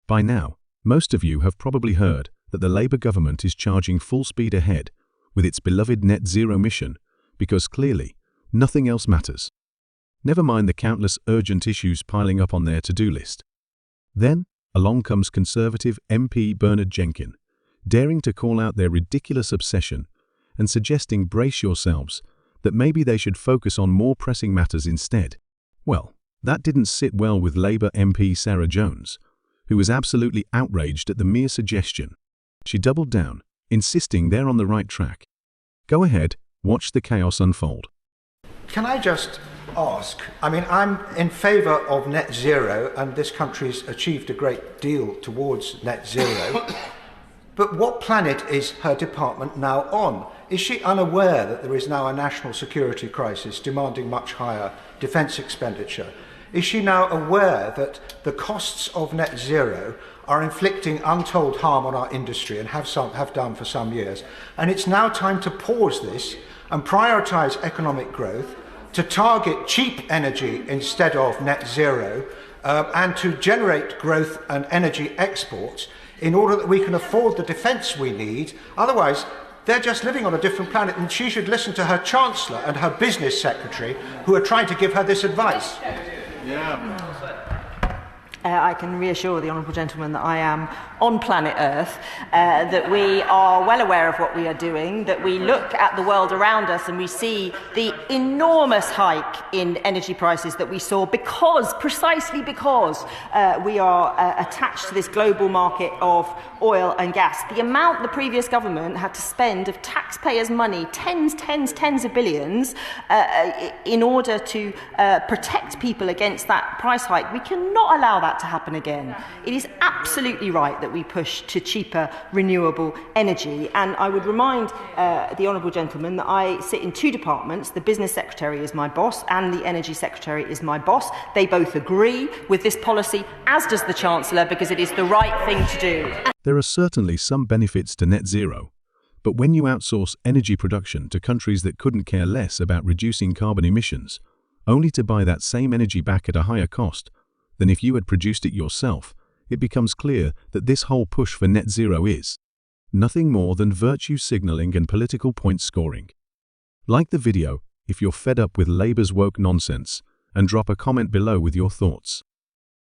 By now, most of you have probably heard that the Labour government is charging full speed ahead with its beloved net zero mission because clearly nothing else matters. Never mind the countless urgent issues piling up on their to-do list. Then, along comes Conservative MP Bernard Jenkin, daring to call out their ridiculous obsession and suggesting, brace yourselves, that maybe they should focus on more pressing matters instead. Well, that didn't sit well with Labour MP Sarah Jones, who was absolutely outraged at the mere suggestion. She doubled down, insisting they're on the right track. Go ahead, watch the chaos unfold. Can I just ask, I'm in favour of net zero, and this country's achieved a great deal towards net zero, but what planet is her department now on? Is she unaware that there is now a national security crisis demanding much higher defence expenditure? Is she now aware that the costs of net zero are inflicting untold harm on our industry and have done for some years? And it's now time to pause this and prioritise economic growth, to target cheap energy instead of net zero, and to generate growth and energy exports in order that we can afford the defence we need. Otherwise, they're just living on a different planet, and she should listen to her Chancellor and her Business Secretary, who are trying to give her this advice. I can reassure the honourable gentleman that I am on planet Earth, that we are well aware of what we are doing, that we look at the world around us and we see the enormous hike in energy prices that we saw precisely because we are attached to this global market of oil and gas. The amount the previous government had to spend of taxpayers' money, tens of billions, in order to protect people against that price hike. We cannot allow that to happen again. It is absolutely right that we push to cheaper renewable energy, and I would remind the honourable gentleman that I sit in two departments. The Business Secretary is my boss and the Energy Secretary is my boss. They both agree with this policy, as does the Chancellor, because it is the right thing to do. There are certainly some benefits to net zero, but when you outsource energy production to countries that couldn't care less about reducing carbon emissions, only to buy that same energy back at a higher cost than if you had produced it yourself, it becomes clear that this whole push for net zero is nothing more than virtue signalling and political point scoring. Like the video if you're fed up with Labour's woke nonsense, and drop a comment below with your thoughts.